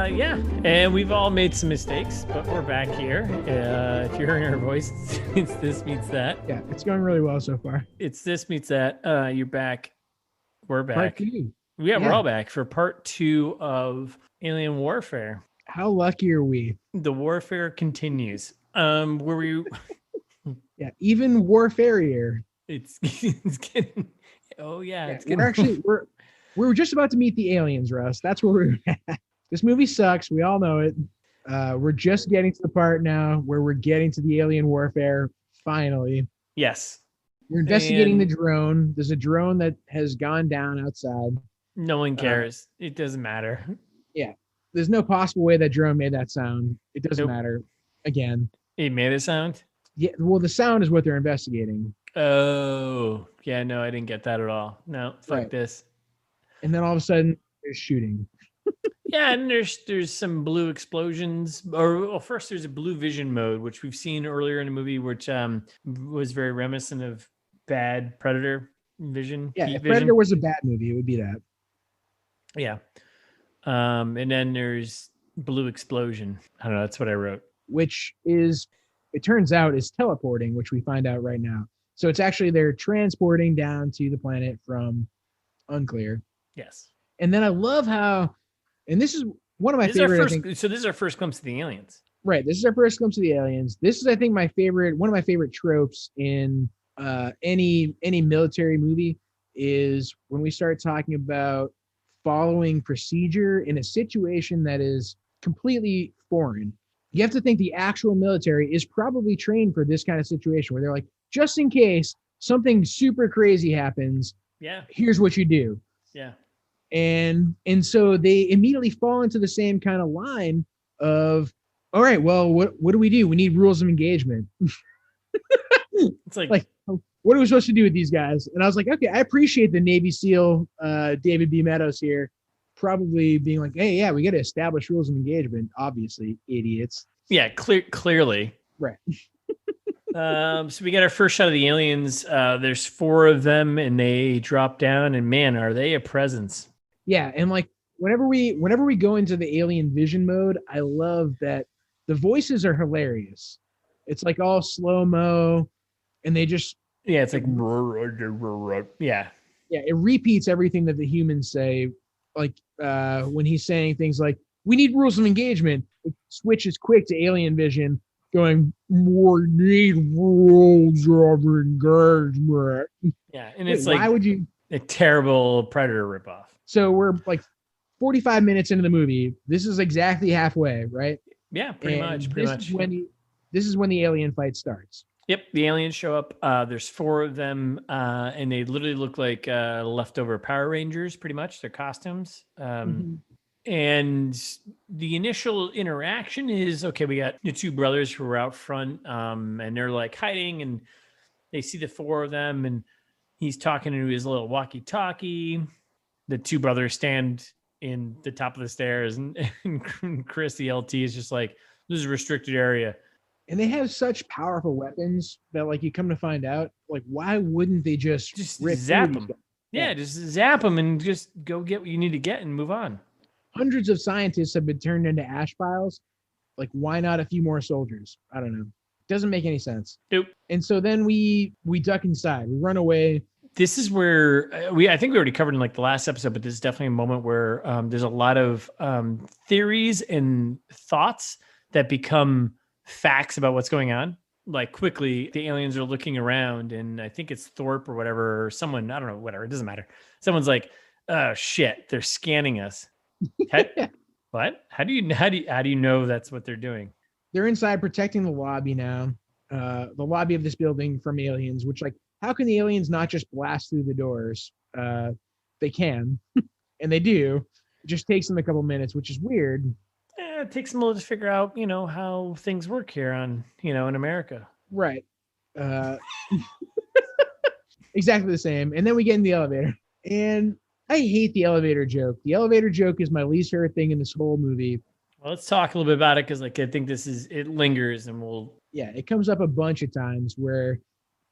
Yeah, and we've all made some mistakes, but we're back here. If you're hearing our voice, it's this meets that. Yeah, it's going really well so far. It's this meets that. You're back. We're back. Part 2. Yeah, we're all back for part 2 of Alien Warfare. How lucky are we? The warfare continues. Where we Yeah, even warfarier. It's getting. Oh yeah, it's getting. We're actually we're just about to meet the aliens, Russ. That's where we're at. This movie sucks. We all know it. We're just getting to the part now where we're getting to the alien warfare. Finally. Yes. We're investigating the drone. There's a drone that has gone down outside. No one cares. It doesn't matter. Yeah. There's no possible way that drone made that sound. It doesn't matter. Again. It made a sound? Yeah. Well, the sound is what they're investigating. Oh. Yeah, no, I didn't get that at all. No, fuck this. And then all of a sudden, there's shooting. Yeah, and there's some blue explosions. Or first there's a blue vision mode, which we've seen earlier in the movie, which was very reminiscent of bad Predator vision. Yeah, if Predator was a bad movie, it would be that. Yeah. And then there's blue explosion. I don't know, that's what I wrote. Which is, it turns out, is teleporting, which we find out right now. So it's actually they're transporting down to the planet from Unclear. Yes. And then I love how, and this is one of my favorite. So this is our first glimpse of the aliens. Right. This is our first glimpse of the aliens. This is, I think, one of my favorite tropes in any military movie is when we start talking about following procedure in a situation that is completely foreign. You have to think the actual military is probably trained for this kind of situation where they're like, just in case something super crazy happens, here's what you do. Yeah. And so they immediately fall into the same kind of line of, all right, well, what do? We need rules of engagement. It's like, what are we supposed to do with these guys? And I was like, okay, I appreciate the Navy SEAL David B. Meadows here probably being like, hey, yeah, we got to establish rules of engagement. Obviously, idiots. Yeah, clearly. Right. So we got our first shot of the aliens. There's 4 of them, and they drop down, and man, are they a presence. Yeah, and like whenever we go into the alien vision mode, I love that the voices are hilarious. It's like all slow-mo, and they just it's like yeah, it repeats everything that the humans say. Like when he's saying things like, "We need rules of engagement," it switches quick to alien vision, going, "We need rules of engagement." Yeah, and it's like, why would you? A terrible Predator ripoff. So we're like 45 minutes into the movie. This is exactly halfway, right? Yeah, pretty much. This is when the alien fight starts. Yep, the aliens show up. There's 4 of them, and they literally look like leftover Power Rangers, pretty much, their costumes. And the initial interaction is, okay, we got the 2 brothers who are out front, and they're like hiding, and they see the 4 of them, and he's talking into his little walkie-talkie. The 2 brothers stand in the top of the stairs, and Chris, the LT, is just like, this is a restricted area. And they have such powerful weapons that, like, you come to find out, like, why wouldn't they just zap them? Yeah, just zap them and just go get what you need to get and move on. Hundreds of scientists have been turned into ash piles. Like, why not a few more soldiers? I don't know. Doesn't make any sense. Nope. And so then we duck inside. We run away. This is where I think we already covered in like the last episode, but this is definitely a moment where there's a lot of theories and thoughts that become facts about what's going on. Like quickly, the aliens are looking around, and I think it's Thorpe or whatever, or someone, I don't know, whatever, it doesn't matter. Someone's like, oh shit, they're scanning us. What? How do you know that's what they're doing? They're inside protecting the lobby now. The lobby of this building from aliens, which, like, how can the aliens not just blast through the doors? They can, and they do. It just takes them a couple minutes, which is weird. It takes them a little to figure out, how things work here in America. Right. Exactly the same. And then we get in the elevator. And I hate the elevator joke. The elevator joke is my least favorite thing in this whole movie. Well, let's talk a little bit about it, because I think it lingers, and we'll... Yeah, it comes up a bunch of times where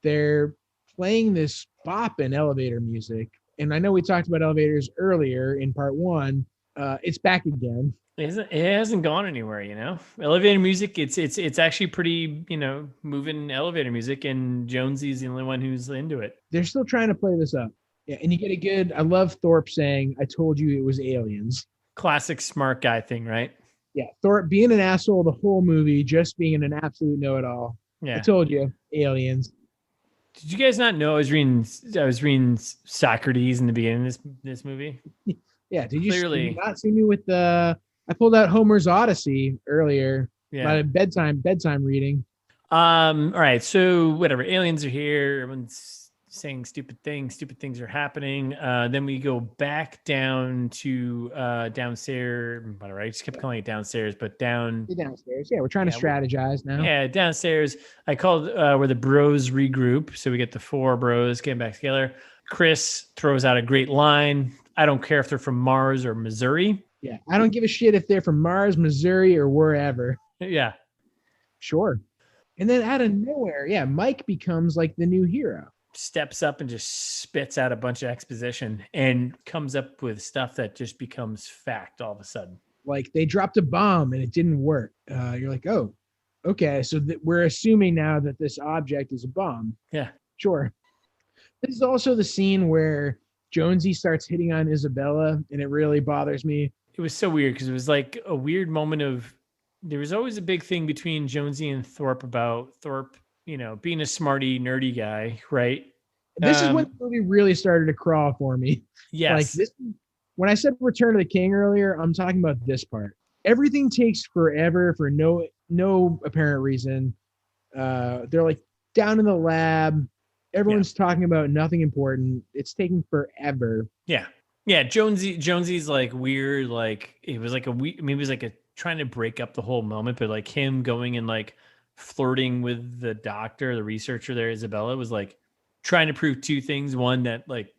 they're playing this bopping elevator music. And I know we talked about elevators earlier in part one. It's back again. It hasn't gone anywhere, you know. Elevator music, it's actually pretty, you know, moving elevator music, and Jonesy's the only one who's into it. They're still trying to play this up. Yeah, and you get a good. I love Thorpe saying, "I told you it was aliens." Classic smart guy thing, right? Yeah, Thorpe being an asshole the whole movie, just being an absolute know-it-all. Yeah. I told you, aliens. Did you guys not know I was reading Socrates in the beginning of this movie? Yeah, did Clearly. you not see me with the? I pulled out Homer's Odyssey earlier. Yeah. My bedtime reading. All right. So whatever, aliens are here. Everyone's saying stupid things are happening. Then we go back down to downstairs. Whatever, I just kept calling it downstairs, but downstairs. Yeah, we're trying to strategize now. Yeah, downstairs. I called where the bros regroup. So we get the 4 bros getting back together. Chris throws out a great line. I don't care if they're from Mars or Missouri. Yeah, I don't give a shit if they're from Mars, Missouri, or wherever. Yeah. Sure. And then out of nowhere, yeah, Mike becomes like the new hero. Steps up and just spits out a bunch of exposition and comes up with stuff that just becomes fact all of a sudden. Like they dropped a bomb and it didn't work. You're like, oh, okay. So we're assuming now that this object is a bomb. Yeah. Sure. This is also the scene where Jonesy starts hitting on Isabella, and it really bothers me. It was so weird because it was like a weird moment of, there was always a big thing between Jonesy and Thorpe about Thorpe, you know, being a smarty, nerdy guy, right? This is when the movie really started to crawl for me. Yes. Like this, when I said Return of the King earlier, I'm talking about this part. Everything takes forever for no apparent reason. They're like down in the lab. Everyone's talking about nothing important. It's taking forever. Yeah. Yeah. Jonesy's like weird. Like it was like maybe it was like a trying to break up the whole moment, but like him going and like flirting with the doctor, the researcher there, Isabella, was like trying to prove 2 things. One, that like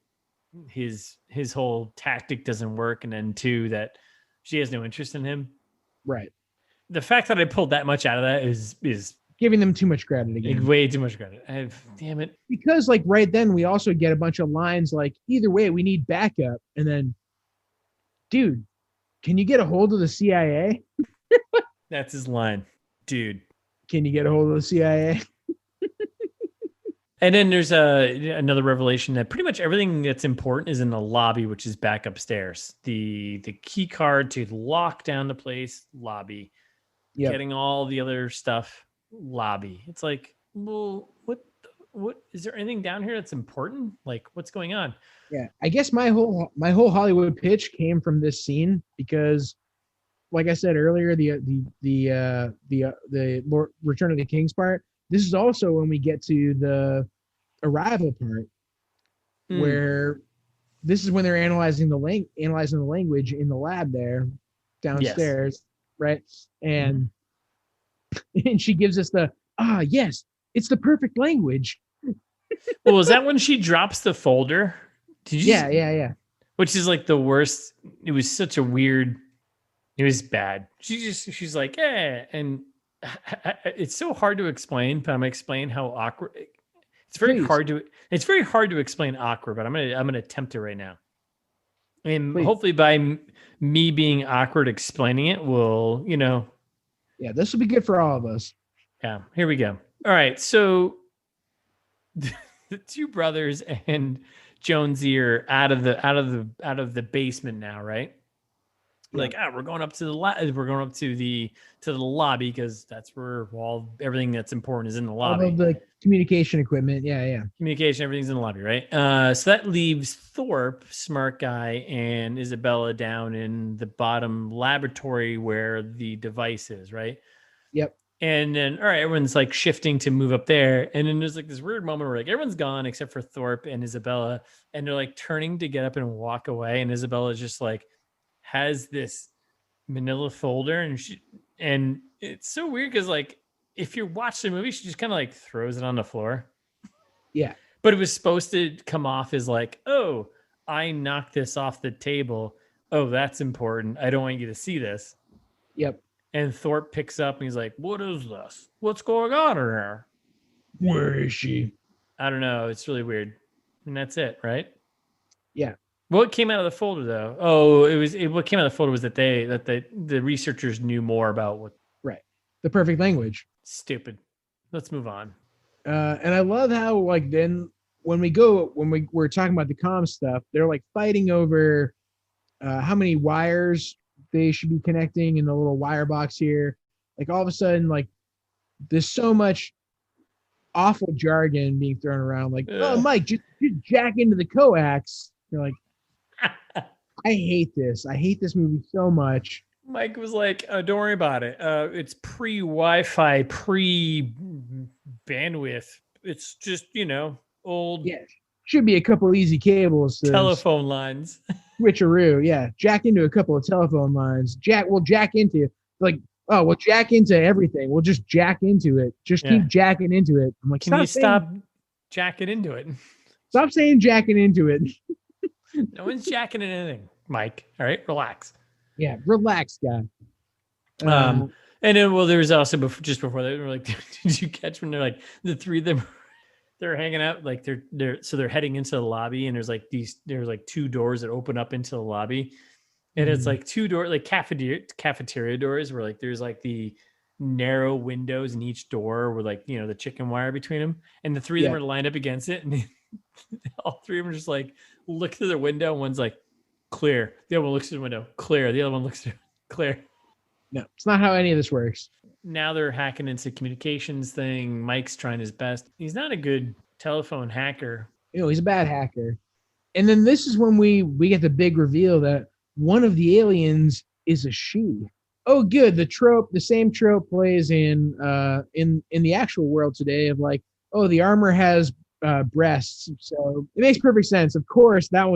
his whole tactic doesn't work, and then 2, that she has no interest in him. Right. The fact that I pulled that much out of that is giving them too much credit again. Like, way too much credit. Damn it. Because like right then we also get a bunch of lines like, either way, we need backup. And then, dude, can you get a hold of the CIA? That's his line. Dude. Can you get a hold of the CIA? And then there's another revelation that pretty much everything that's important is in the lobby, which is back upstairs. The key card to lock down the place, lobby. Yep. Getting all the other stuff, lobby. It's like, well, what is there anything down here that's important? Like, what's going on? Yeah, I guess my whole Hollywood pitch came from this scene because, like I said earlier, the Return of the King's part. This is also when we get to the arrival part, where this is when they're analyzing the language in the lab there downstairs, yes. Right? And and she gives us the yes, it's the perfect language. Well, is that when she drops the folder? Did you? Yeah. Which is like the worst. It was such a weird. It was bad. She's like, yeah, and it's so hard to explain, but I'm gonna explain how awkward. It's very hard to explain awkward, but I'm gonna attempt it right now. And hopefully by me being awkward explaining it will, you know. Yeah, this will be good for all of us. Yeah, here we go. All right, so the 2 brothers and Jonesy are out of the basement now, right? Like, we're going up to the lobby because that's where everything that's important is in the lobby. All of the communication equipment, yeah. Communication, everything's in the lobby, right? So that leaves Thorpe, smart guy, and Isabella down in the bottom laboratory where the device is, right? Yep. And then, all right, everyone's like shifting to move up there, and then there's like this weird moment where like everyone's gone except for Thorpe and Isabella, and they're like turning to get up and walk away, and Isabella's just like has this manila folder, and it's so weird because like if you watch the movie, she just kind of like throws it on the floor. Yeah, but it was supposed to come off as like, oh, I knocked this off the table. Oh, that's important. I don't want you to see this. Yep. And Thorpe picks up and he's like, what is this? What's going on in here? Where is she? I don't know. It's really weird. and that's it, right? Yeah. What came out of the folder though? Oh, what came out of the folder was that the researchers knew more about what. Right. The perfect language. Stupid. Let's move on. And I love how like then when we're talking about the comm stuff, they're like fighting over how many wires they should be connecting in the little wire box here. Like all of a sudden, like there's so much awful jargon being thrown around. Like, oh, Mike, just jack into the coax. You're like, I hate this. I hate this movie so much. Mike was like, don't worry about it. It's pre-Wi-Fi, pre-bandwidth. It's just, old. Yeah. Should be a couple easy cables. Telephone lines. Switcheroo. Yeah. Jack into a couple of telephone lines. We'll jack into, like, oh, we'll jack into everything. We'll just jack into it. Just keep jacking into it. I'm like, can you stop jacking into it? Stop saying jacking into it. No one's jacking into anything, Mike. All right, relax. Yeah, relax, guy. And then, well, there was also just before that, we were like, did you catch when they're like the three of them? They're hanging out, like they're heading into the lobby, and there's like two doors that open up into the lobby, and it's like two doors, like cafeteria doors, where like there's like the narrow windows in each door, with like the chicken wire between them, and the three of them are lined up against it, and all three of them are just like look through the window. One's like clear, the other one looks through the window, clear, the other one looks through clear. No, it's not how any of this works. Now they're hacking into communications thing. Mike's trying his best. He's not a good telephone hacker. He's a bad hacker. And then this is when we get the big reveal that one of the aliens is a she. Oh, good. The same trope plays in the actual world today of like, oh, the armor has breasts, so it makes perfect sense. Of course, that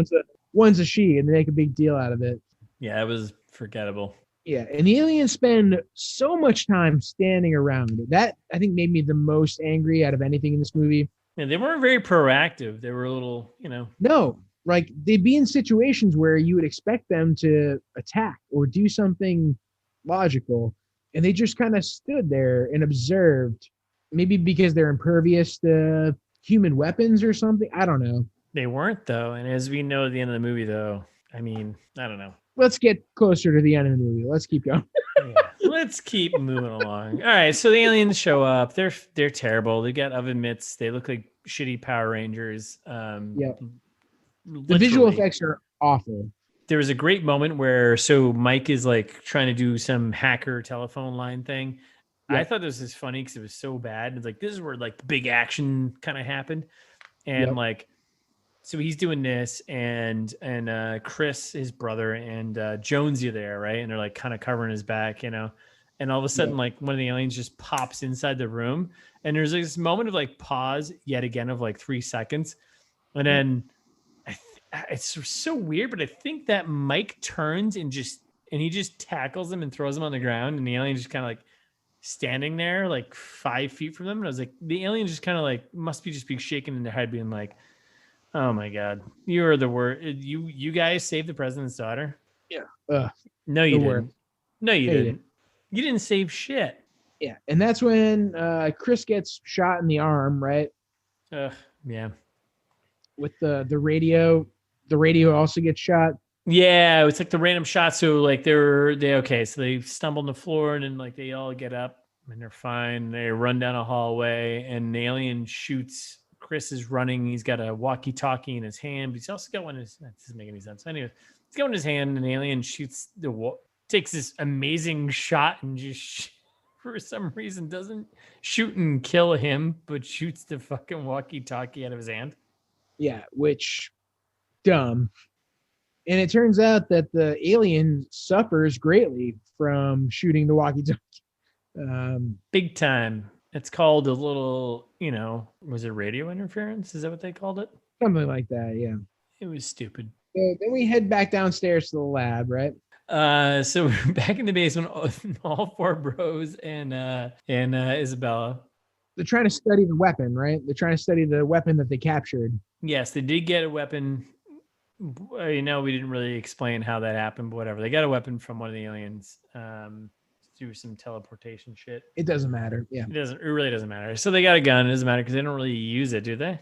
one's a she, and they make a big deal out of it. Yeah, it was forgettable. Yeah, and the aliens spend so much time standing around. That, I think, made me the most angry out of anything in this movie. Yeah, they weren't very proactive. They were a little, No, like they'd be in situations where you would expect them to attack or do something logical, and they just kind of stood there and observed. Maybe because they're impervious to human weapons or something. I don't know. They weren't, though. And as we know at the end of the movie, though, I mean, I don't know. Let's get closer to the end of the movie. Let's keep going. Let's keep moving along. All right, so the aliens show up. They're terrible. They got oven mitts. They look like shitty Power Rangers. Yeah. The visual effects are awful. There was a great moment where Mike is like trying to do some hacker telephone line thing. I thought this was funny because it was so bad. It's like this is where like the big action kind of happened, and like. So he's doing this, and Chris, his brother, and Jonesy are there, right? And they're like kind of covering his back, and all of a sudden, like one of the aliens just pops inside the room, and there's this moment of like pause yet again of like 3 seconds, and then it's so weird, but I think that Mike turns and he just tackles him and throws him on the ground, and the alien just kind of like standing there like 5 feet from them, and I was like, the alien just kind of like must be just be shaking in their head, being like. Oh my God! You are the worst. You guys saved the president's daughter. Yeah. No, you didn't. No, you didn't. You didn't save shit. Yeah, and that's when Chris gets shot in the arm, right? Yeah. With the radio also gets shot. Yeah, it's like the random shot. So like so they stumble on the floor, and then like they all get up and they're fine. They run down a hallway, and the alien shoots. Chris is running. He's got a walkie-talkie in his hand, but he's also got one in his. That doesn't make any sense. Anyway, he's got one in his hand, and the alien takes this amazing shot, and just for some reason doesn't shoot and kill him, but shoots the fucking walkie-talkie out of his hand. Yeah, which dumb. And it turns out that the alien suffers greatly from shooting the walkie-talkie. Big time. It's called a little, was it radio interference? Is that what they called it? Something like that, yeah. It was stupid. So then we head back downstairs to the lab, right? So we're back in the basement, all four bros and Isabella. They're trying to study the weapon, right? They're trying to study the weapon that they captured. Yes, they did get a weapon. We didn't really explain how that happened, but whatever. They got a weapon from one of the aliens. Do some teleportation shit. It doesn't matter. Yeah. It really doesn't matter. So they got a gun. It doesn't matter because they don't really use it, do they?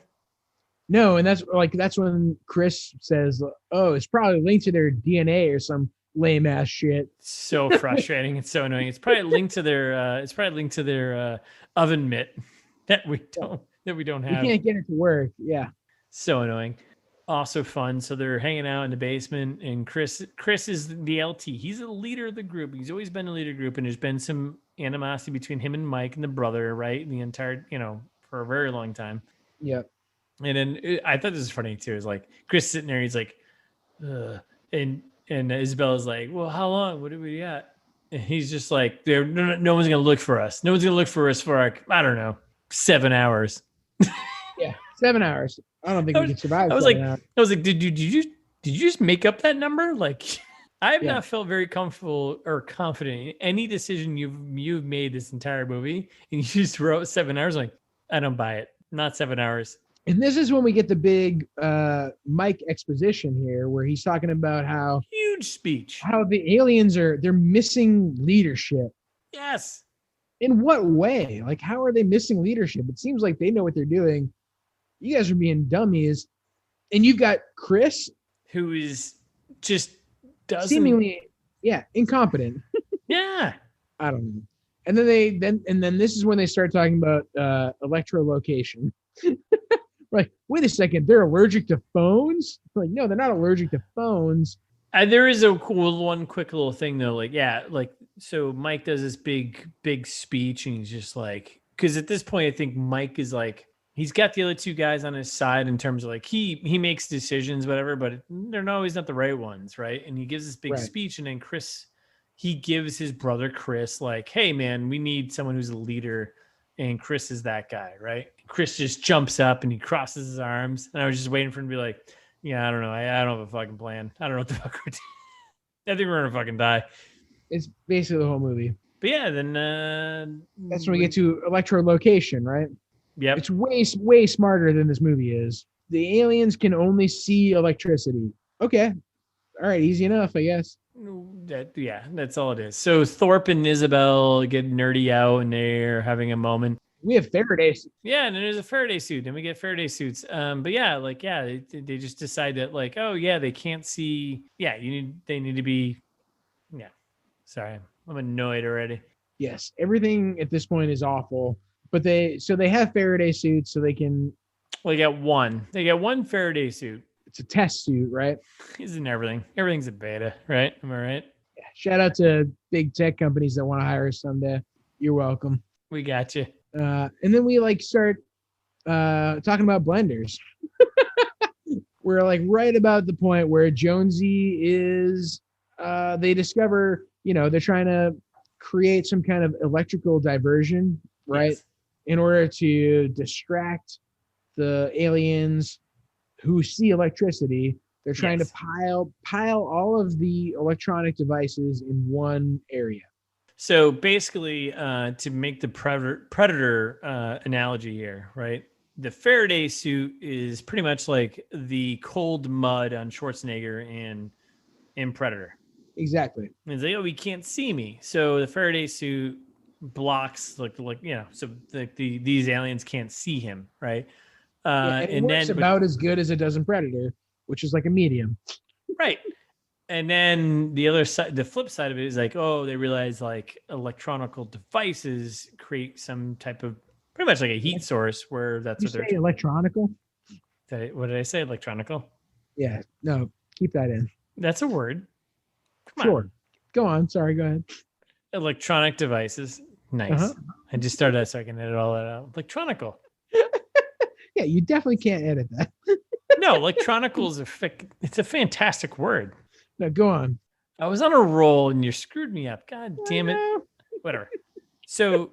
No, and that's when Chris says, "Oh, it's probably linked to their DNA or some lame ass shit." So frustrating. It's so annoying. It's probably linked to their oven mitt that we don't We have. can't get it to work. Yeah. So annoying. Also fun. So they're hanging out in the basement, and Chris is the LT. He's the leader of the group. He's always been the leader of the group, and there's been some animosity between him and Mike and the brother, right? The entire, for a very long time. Yep. And then I thought this was funny too. Is like Chris sitting there, he's like, ugh. And Isabella's like, well, how long? What do we got? And he's just like, no one's gonna look for us. No one's gonna look for us for I don't know, 7 hours. Yeah, 7 hours. I don't think we can survive. I was like, did you just make up that number? Like, I have not felt very comfortable or confident in any decision you've made this entire movie, and you just wrote 7 hours. Like, I don't buy it. Not 7 hours. And this is when we get the big Mike exposition here, where he's talking about how huge speech, how the aliens they're missing leadership. Yes. In what way? Like, how are they missing leadership? It seems like they know what they're doing. You guys are being dummies. And you've got Chris, who is just seemingly, incompetent. Yeah. I don't know. And then this is when they start talking about electrolocation. Like, wait a second, they're allergic to phones? Like, no, they're not allergic to phones. There is a quick little thing though. Like, so Mike does this big speech, and he's just like, because at this point, I think Mike is like, he's got the other two guys on his side in terms of like, he makes decisions, whatever, but they're always not the right ones, right? And he gives this big speech, and then he gives his brother Chris like, hey man, we need someone who's a leader, and Chris is that guy, right? Chris just jumps up and he crosses his arms, and I was just waiting for him to be like, yeah, I don't know. I don't have a fucking plan. I don't know what the fuck we're doing. I think we're gonna fucking die. It's basically the whole movie. But yeah, then that's when we get to electrolocation, right? Yeah. It's way smarter than this movie is. The aliens can only see electricity. Okay. All right, easy enough, I guess. That's all it is. So Thorpe and Isabel get nerdy out, and they're having a moment. We have Faraday suits. Yeah, and then there's a Faraday suit. Then we get Faraday suits. But they just decide that like, oh yeah, they can't see. Yeah, they need to be. Yeah, sorry, I'm annoyed already. Yes, everything at this point is awful. But they have Faraday suits so they can. Well, they got one Faraday suit. It's a test suit, right? Isn't everything? Everything's a beta, right? Am I right? Yeah. Shout out to big tech companies that want to hire us someday. You're welcome. We got you. And then we start talking about blenders. We're like right about the point where Jonesy is. They discover, they're trying to create some kind of electrical diversion, right? Yes. In order to distract the aliens who see electricity. They're trying to pile all of the electronic devices in one area. So basically, to make the predator analogy here, right? The Faraday suit is pretty much like the cold mud on Schwarzenegger in Predator. Exactly. And it's like, oh, he can't see me. So the Faraday suit blocks, so these aliens can't see him, right? And it works about as good as it does in Predator, which is like a medium. Right. And then the flip side of it is like, oh, they realize like electronical devices create some type of pretty much like a heat source where that's what they're electronical. What did I say? Electronical? Yeah. No, keep that in. That's a word. Come on. Go on. Sorry. Go ahead. Electronic devices. Nice. Uh-huh. I just started that so I can edit all that out. Electronical. Yeah, you definitely can't edit that. No, electronical is it's a fantastic word. No, go on. I was on a roll and you screwed me up. God damn it. Whatever. So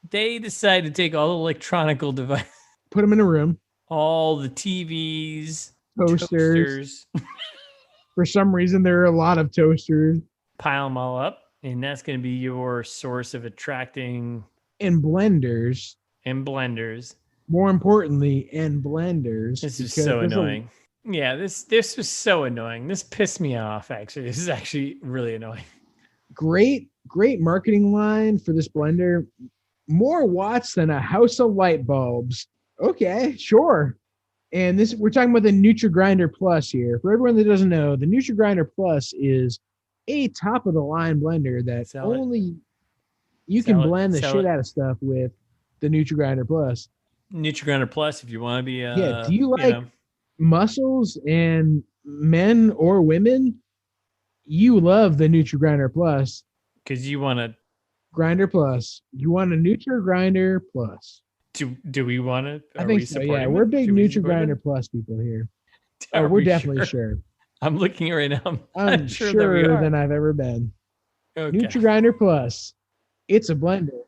they decide to take all the electronical devices, put them in a room, all the TVs, toasters. For some reason, there are a lot of toasters. Pile them all up, and that's going to be your source of attracting. And blenders. More importantly, and blenders. This is so annoying. Yeah, this was so annoying. This pissed me off, actually. This is actually really annoying. Great marketing line for this blender. More watts than a house of light bulbs. Okay, sure. And this, we're talking about the NutriGrinder Plus here. For everyone that doesn't know, the NutriGrinder Plus is a top of the line blender that only you can blend the shit out of stuff with the NutriGrinder Plus. NutriGrinder Plus, if you want to be, yeah. Do you like muscles and men or women? You love the NutriGrinder Plus because you want a Grinder Plus. You want a NutriGrinder Plus. Do we want to? I think so. Yeah, we're big NutriGrinder Plus people here. Oh, we're definitely sure. I'm looking right now. I'm sure than I've ever been. Okay. NutriGrinder Plus. It's a blender.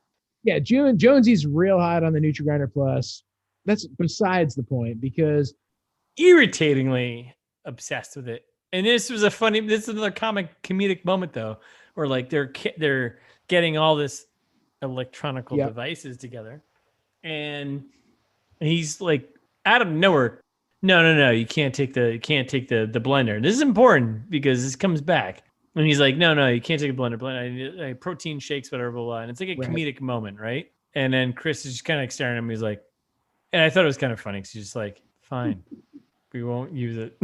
Yeah, Jonesy's real hot on the NutriGrinder Plus. That's besides the point because irritatingly obsessed with it. And this is another comedic moment though, where like they're getting all this electronical devices together, and he's like out of nowhere. No, you can't take the blender. This is important because this comes back. And he's like, no, you can't take a blender. I need protein shakes, whatever, blah, blah. And it's like a comedic moment, right? And then Chris is just kind of like staring at him. He's like, and I thought it was kind of funny because he's just like, fine, we won't use it.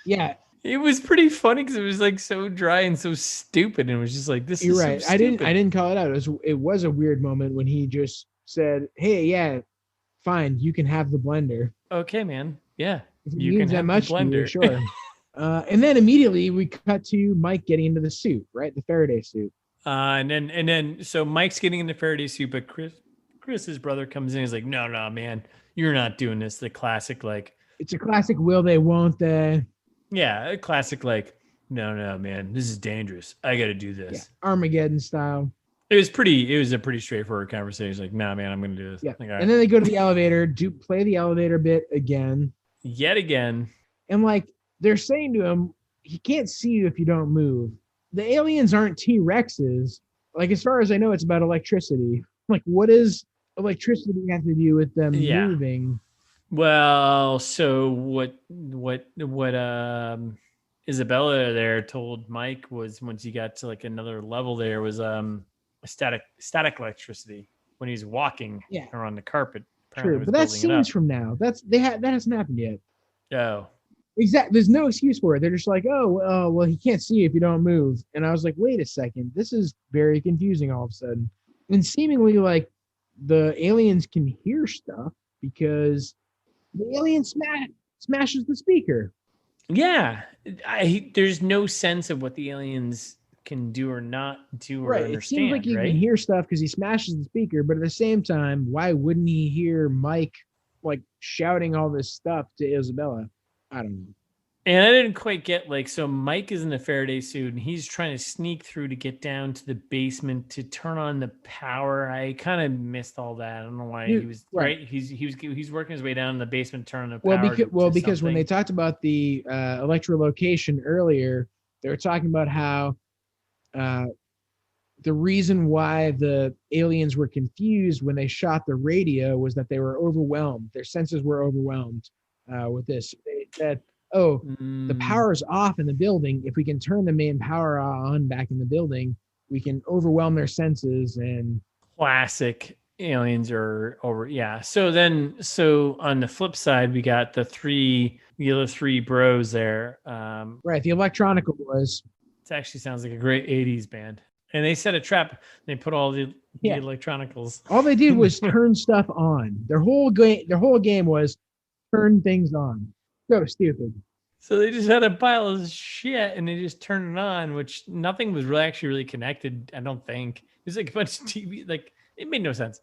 Yeah. It was pretty funny because it was like so dry and so stupid. And it was just like, this You're is right. So stupid. I didn't call it out. It was a weird moment when he just said, hey, yeah, fine, you can have the blender. Okay, man. Yeah. You can have the blender. Sure. And then immediately we cut to Mike getting into the suit, right? The Faraday suit. And then so Mike's getting in the Faraday suit, but Chris's brother comes in. He's like, no, man, you're not doing this. The classic, like, it's a classic. Will they? Won't they? Yeah, a classic. Like, no, man, this is dangerous. I got to do this. Yeah, Armageddon style. It was a pretty straightforward conversation. He's like, nah, man, I'm gonna do this. Yeah. Like, and then they go to the elevator. Play the elevator bit again. Yet again. And like, they're saying to him, he can't see you if you don't move. The aliens aren't T-Rexes. Like, as far as I know, it's about electricity. Like, what does electricity have to do with them moving? Well, so what Isabella there told Mike was once he got to like another level there was static electricity when he's walking around the carpet. True, but that's scenes from now. That hasn't happened yet. Oh. Exactly. There's no excuse for it. They're just like, well, he can't see if you don't move. And I was like, wait a second. This is very confusing all of a sudden. And seemingly like the aliens can hear stuff because the alien smashes the speaker. Yeah. There's no sense of what the aliens can do or not do or understand. It seems like he can hear stuff because he smashes the speaker, but at the same time, why wouldn't he hear Mike like shouting all this stuff to Isabella? I don't know. And I didn't quite get like, so Mike is in the Faraday suit and he's trying to sneak through to get down to the basement to turn on the power. I kind of missed all that. I don't know why he was right. He's working his way down in the basement, turning the power. Because when they talked about the electrolocation earlier, they were talking about how the reason why the aliens were confused when they shot the radio was that they were overwhelmed. Their senses were overwhelmed with this. They said, the power's off in the building. If we can turn the main power on back in the building, we can overwhelm their senses. And classic aliens are over. Yeah. So on the flip side, we got the other three bros there. Right. The Electronica Boys. It actually sounds like a great 80s band. And they set a trap. They put all the electronicals. All they did was turn stuff on. Their whole game was turn things on. So stupid. So they just had a pile of shit and they just turned it on, which nothing was really connected. I don't think it was like a bunch of TV. Like it made no sense.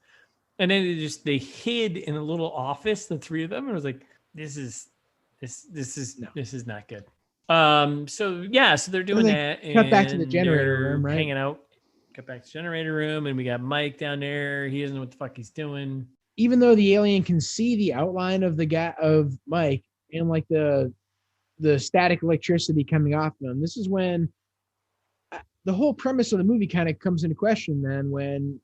And then they hid in a little office, the three of them. And I was like, this is not good. So they're doing that. Cut back to the generator room, right? Hanging out. Cut back to the generator room, and we got Mike down there. He doesn't know what the fuck he's doing. Even though the alien can see the outline of the guy of Mike and like the static electricity coming off them, this is when the whole premise of the movie kind of comes into question. Then when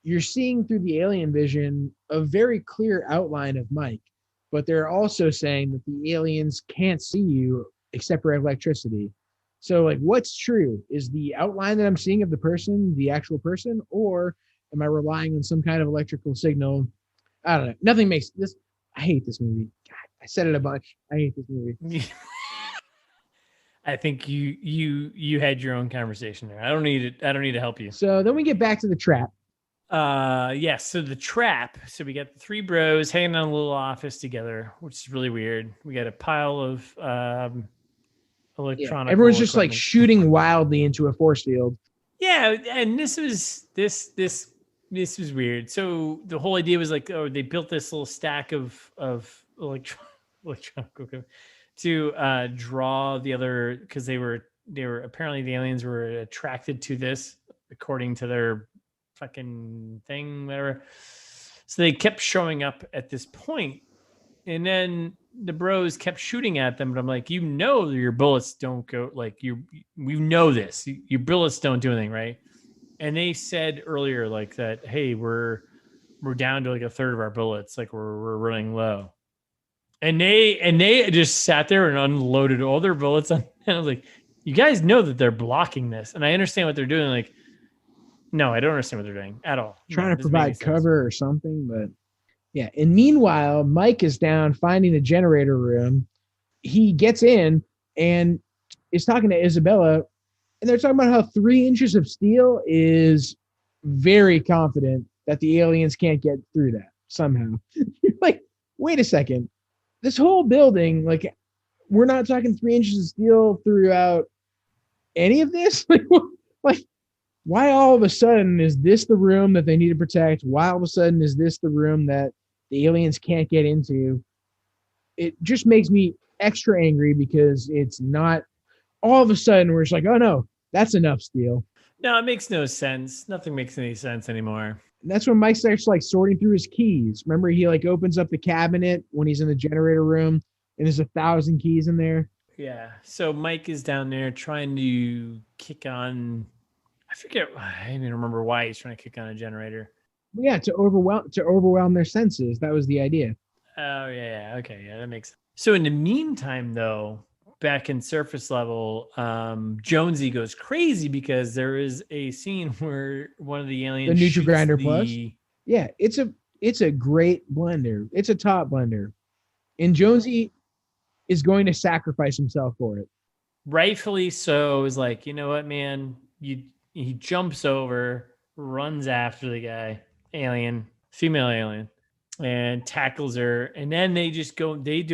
you're seeing through the alien vision a very clear outline of Mike. But they're also saying that the aliens can't see you except for electricity. So, like, what's true? Is the outline that I'm seeing of the person the actual person, or am I relying on some kind of electrical signal? I don't know. Nothing makes this. I hate this movie. God, I said it a bunch. I hate this movie. I think you had your own conversation there. I don't need to help you. So then we get back to the trap. Yes. So the trap. So we got the three bros hanging out in a little office together, which is really weird. We got a pile of electronic. Everyone's just like shooting wildly into a force field. Yeah, and this was weird. So the whole idea was like, oh, they built this little stack of electronic equipment to draw the other, because they were apparently the aliens were attracted to this according to their fucking thing, whatever. So they kept showing up at this point, and then the bros kept shooting at them. But I'm like, your bullets don't go, like, we know this. Your bullets don't do anything, right? And they said earlier, like, that, hey, we're down to like a third of our bullets, like we're running low. And they just sat there and unloaded all their bullets on. And I was like, you guys know that they're blocking this, and I understand what they're doing. Like, no, I don't understand what they're doing at all. Trying to provide cover or something, but yeah. And meanwhile, Mike is down finding the generator room. He gets in and is talking to Isabella, and they're talking about how 3 inches of steel is very confident that the aliens can't get through that somehow. You're like, wait a second. This whole building, like, we're not talking 3 inches of steel throughout any of this? Like, why all of a sudden is this the room that they need to protect? Why all of a sudden is this the room that the aliens can't get into? It just makes me extra angry because it's not all of a sudden we're just like, oh no, that's enough steel. No, it makes no sense. Nothing makes any sense anymore. And that's when Mike starts like sorting through his keys. Remember, he like opens up the cabinet when he's in the generator room and there's 1,000 keys in there. Yeah. So Mike is down there trying to kick on, I forget, I don't even remember why he's trying to kick on a generator. Yeah, to overwhelm their senses. That was the idea. Oh, yeah. Okay. Yeah, that makes sense. So in the meantime, though, back in surface level, Jonesy goes crazy because there is a scene where one of the aliens, the Nutri-Grinder Plus. Yeah, it's a great blender. It's a top blender. And Jonesy is going to sacrifice himself for it. Rightfully so. Is like, you know what, man? He jumps over, runs after the guy, female alien, and tackles her. And then they just go, they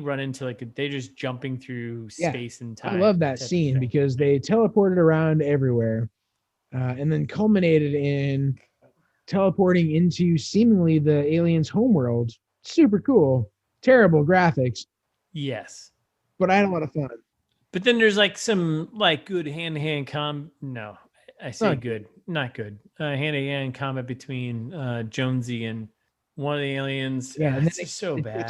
run into like, they're just jumping through space and time. I love that scene because they teleported around everywhere and then culminated in teleporting into seemingly the aliens' homeworld. Super cool. Terrible graphics. Yes. But I had a lot of fun. But then there's like some like good hand-to-hand no, I say good, not good. Hand-to-hand combat between Jonesy and one of the aliens. Yeah, and then it's so bad.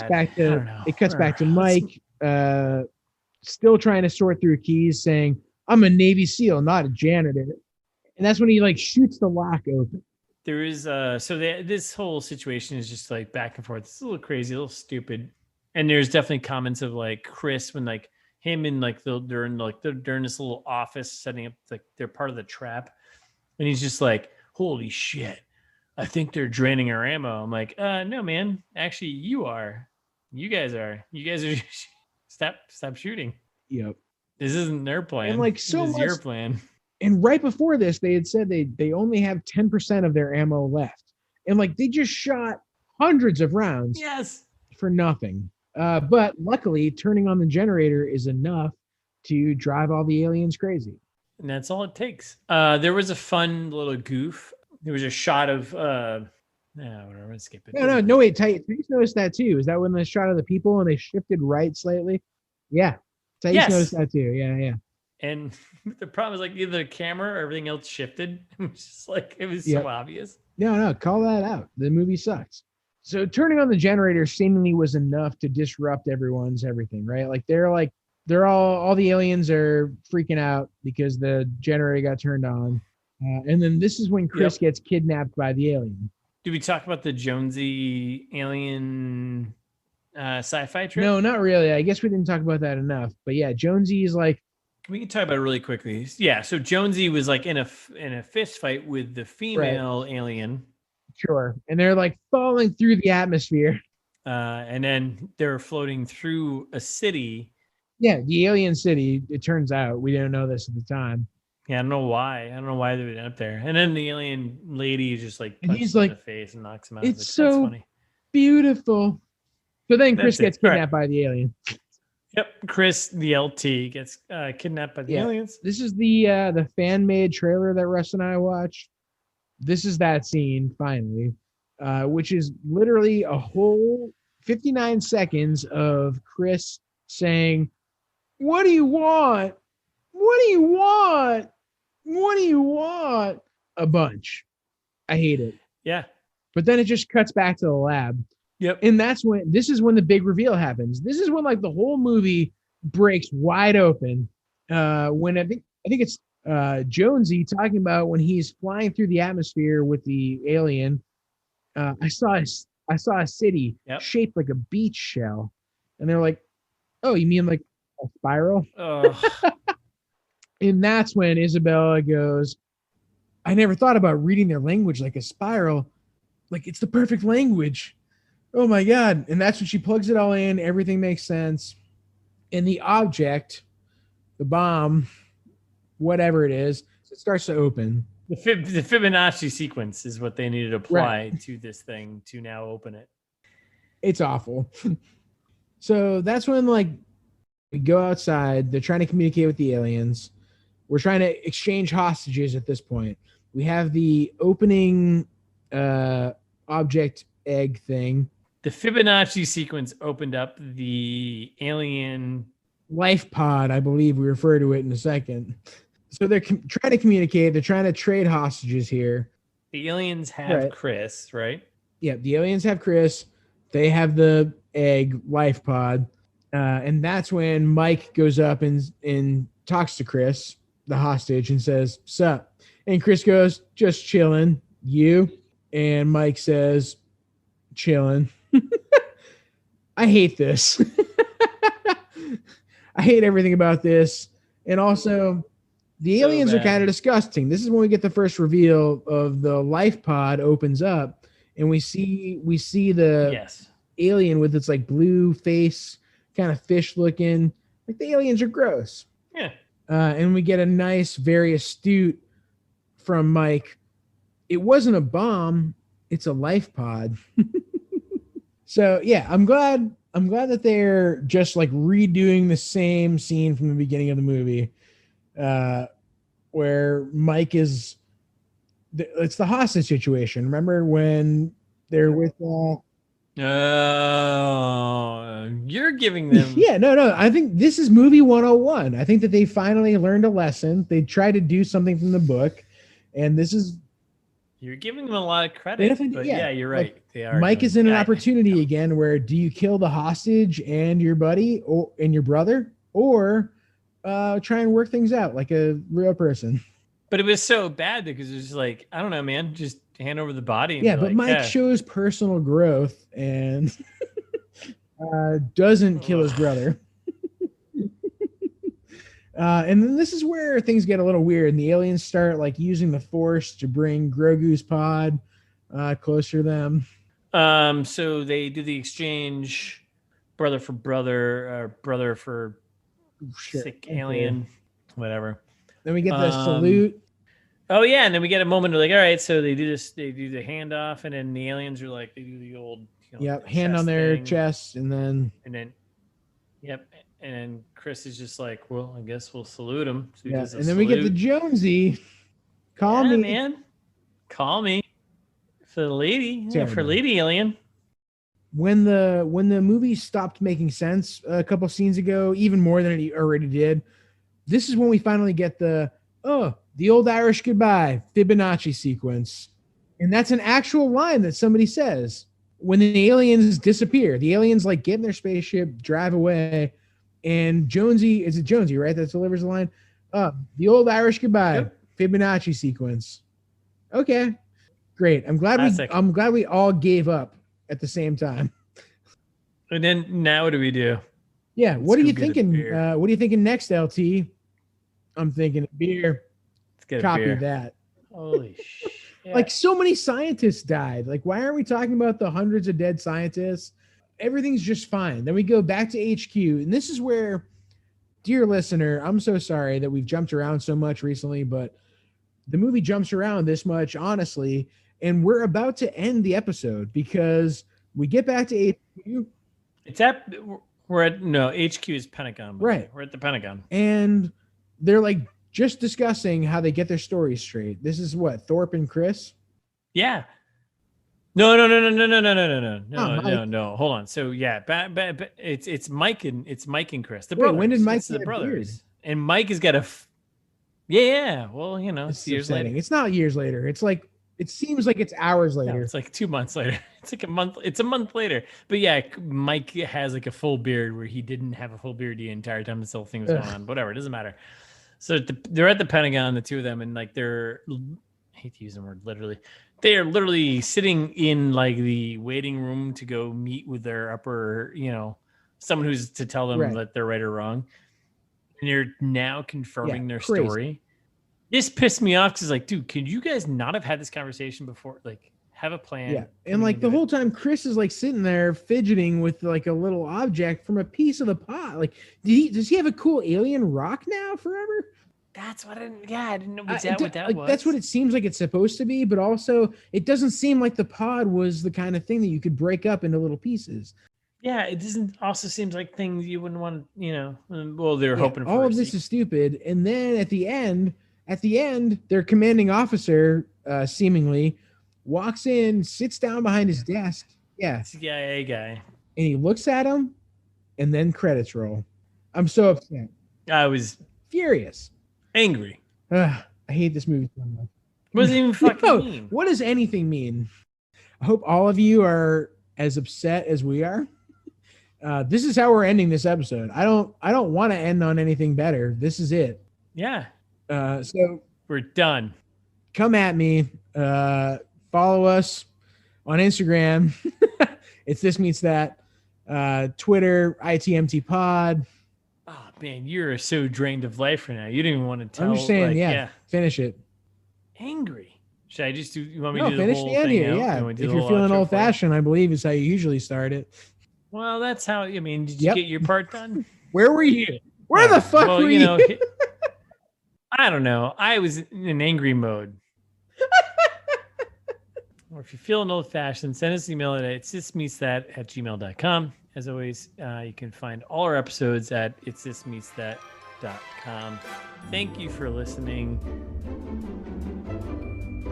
It cuts back to Mike, still trying to sort through keys, saying, "I'm a Navy SEAL, not a janitor." And that's when he like shoots the lock open. There is this whole situation is just like back and forth. It's a little crazy, a little stupid. And there's definitely comments of like Chris when like him and like they're in this little office setting up, like they're part of the trap, and he's just like, holy shit, I think they're draining our ammo. I'm like, no, man, actually you guys are stop shooting. Yep, this isn't their plan. And like this is your plan. And right before this, they had said they only have 10% of their ammo left, and like they just shot hundreds of rounds. Yes, for nothing. But luckily, turning on the generator is enough to drive all the aliens crazy. And that's all it takes. There was a fun little goof. There was a shot of whatever. Let's skip it. No, wait. Thais noticed that too. Is that when the shot of the people and they shifted right slightly? Yeah. Thais noticed that too. Yeah. And the problem is like either the camera or everything else shifted. It was just like, it was so obvious. No, call that out. The movie sucks. So turning on the generator seemingly was enough to disrupt everyone's everything, right? Like they're all the aliens are freaking out because the generator got turned on. And then this is when Chris gets kidnapped by the alien. Did we talk about the Jonesy alien sci-fi trip? No, not really. I guess we didn't talk about that enough. But yeah, Jonesy is like, we can talk about it really quickly. Yeah, so Jonesy was like in a fist fight with the female alien. Sure. And they're like falling through the atmosphere. And then they're floating through a city. Yeah, the alien city, it turns out. We didn't know this at the time. Yeah, I don't know why. I don't know why they would end up there. And then the alien lady just like And punches he's him in like, the face and knocks him out. it's Like, so that's funny. beautiful. So then Chris That's it. gets kidnapped by the alien. Yep, Chris, the LT, gets kidnapped by the aliens. This is the fan made trailer that Russ and I watched. This is that scene finally, which is literally a whole 59 seconds of Chris saying, "What do you want? What do you want? What do you want?" A bunch. I hate it. Yeah. But then it just cuts back to the lab. Yep. And this is when the big reveal happens. This is when like the whole movie breaks wide open. When I think it's Jonesy talking about when he's flying through the atmosphere with the alien. I saw a city shaped like a beach shell, and they're like, "Oh, you mean like a spiral?" And that's when Isabella goes, "I never thought about reading their language like a spiral. Like it's the perfect language. Oh my God." And that's when she plugs it all in. Everything makes sense. And the object, the bomb, whatever it is, it starts to open. The Fibonacci sequence is what they need to apply to this thing to now open it. It's awful. So that's when like we go outside. They're trying to communicate with the aliens. We're trying to exchange hostages at this point. We have the opening object egg thing. The Fibonacci sequence opened up the alien life pod, I believe we refer to it in a second. So they're trying to communicate. They're trying to trade hostages here. The aliens have Chris, right? Yeah, the aliens have Chris. They have the egg life pod. And that's when Mike goes up and talks to Chris, the hostage, and says, "Sup?" And Chris goes, "Just chilling. You?" And Mike says, "Chilling." I hate this. I hate everything about this. And also, the aliens are kind of disgusting. This is when we get the first reveal of the life pod opens up, and we see the alien with its like blue face, kind of fish looking. Like the aliens are gross. Yeah. And we get a nice, very astute from Mike. It wasn't a bomb. It's a life pod. So yeah, I'm glad that they're just like redoing the same scene from the beginning of the movie, where Mike is. It's the hostage situation. Remember when they're with? You're giving them. Yeah, no. I think this is movie 101. I think that they finally learned a lesson. They tried to do something from the book, and this is. You're giving them a lot of credit, but yeah, you're right. Like, they are. Mike is in an opportunity again where do you kill the hostage and your buddy and your brother, or try and work things out like a real person? But it was so bad because it was like, I don't know, man, just hand over the body. And yeah, but Mike shows personal growth and doesn't kill his brother. And then this is where things get a little weird, and the aliens start like using the Force to bring Grogu's pod closer to them. So they do the exchange, brother for brother, brother for sick alien, whatever. Then we get the salute. Oh yeah, and then we get a moment of like, all right, so they do this, they do the handoff, and then the aliens are like, they do the old, hand on their chest, and then and then Chris is just like, well, I guess we'll salute him. So and then we get the Jonesy. Call me, man. Call me for the lady, for lady alien. When the movie stopped making sense a couple scenes ago, even more than it already did, this is when we finally get the old Irish goodbye Fibonacci sequence, and that's an actual line that somebody says when the aliens disappear. The aliens like get in their spaceship, drive away. And Jonesy, is it Jonesy, right? That delivers the line. The old Irish goodbye, Fibonacci sequence. Okay, great. I'm glad we all gave up at the same time. And then now what do we do? Yeah, what are you thinking? What are you thinking next, LT? I'm thinking beer. Let's get Copy a beer. that. Holy Yeah. Like so many scientists died. Like, why aren't we talking about the hundreds of dead scientists? Everything's just fine. Then we go back to HQ. And this is where, dear listener, I'm so sorry that we've jumped around so much recently, but the movie jumps around this much, honestly. And we're about to end the episode because we get back to HQ. It's at, we're at, no, HQ is Pentagon. Right. We're at the Pentagon. And they're like just discussing how they get their stories straight. This is what, Thorpe and Chris? Yeah. No. Hold on. So yeah, it's Mike and Chris. The brothers. When did Mike it's get the a brothers? beard? And Mike has got a. Yeah. Well, you know, It's years upsetting. later. It's not years later. It's like, it seems like it's hours later. No, it's like 2 months later. It's like a month. It's a month later. But yeah, Mike has like a full beard where he didn't have a full beard the entire time this whole thing was going on. Whatever, it doesn't matter. So they're at the Pentagon, the two of them, and like I hate to use the word literally. They are literally sitting in like the waiting room to go meet with their upper, someone who's to tell them that they're right or wrong. And you're now confirming their story. This pissed me off because like, dude, could you guys not have had this conversation before? Like, have a plan. Yeah. And like the whole time Chris is like sitting there fidgeting with like a little object from a piece of the pot. Like, does he have a cool alien rock now forever? That's what I didn't know what that was. That's what it seems like it's supposed to be, but also it doesn't seem like the pod was the kind of thing that you could break up into little pieces. Yeah, it doesn't also seems like things you wouldn't want, well, they're hoping for all of this is stupid. And then at the end, their commanding officer, seemingly, walks in, sits down behind his desk. Yeah. CIA guy. And he looks at him, and then credits roll. I'm so upset. I was furious. Angry. I hate this movie so much. What does it even fucking mean? What does anything mean? I hope all of you are as upset as we are. This is how we're ending this episode. I don't want to end on anything better. This is it. Yeah. So we're done. Come at me. Follow us on Instagram. It's This Meets That. Twitter, ITMT Pod. Oh man, you're so drained of life right now. You didn't even want to tell. I'm just saying, finish it. Angry. Should I just do? You want me to do the finish whole the end thing here? out? Yeah. If you're feeling old fashioned, I believe is how you usually start it. Well, that's how. I mean, did you get your part done? Where were you? Where the fuck were you? I don't know. I was in an angry mode. Or if you're feeling old-fashioned, send us an email at itsthismeetsthat@gmail.com. As always, you can find all our episodes at itsthismeetsthat.com. Thank you for listening.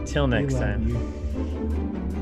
Till next time.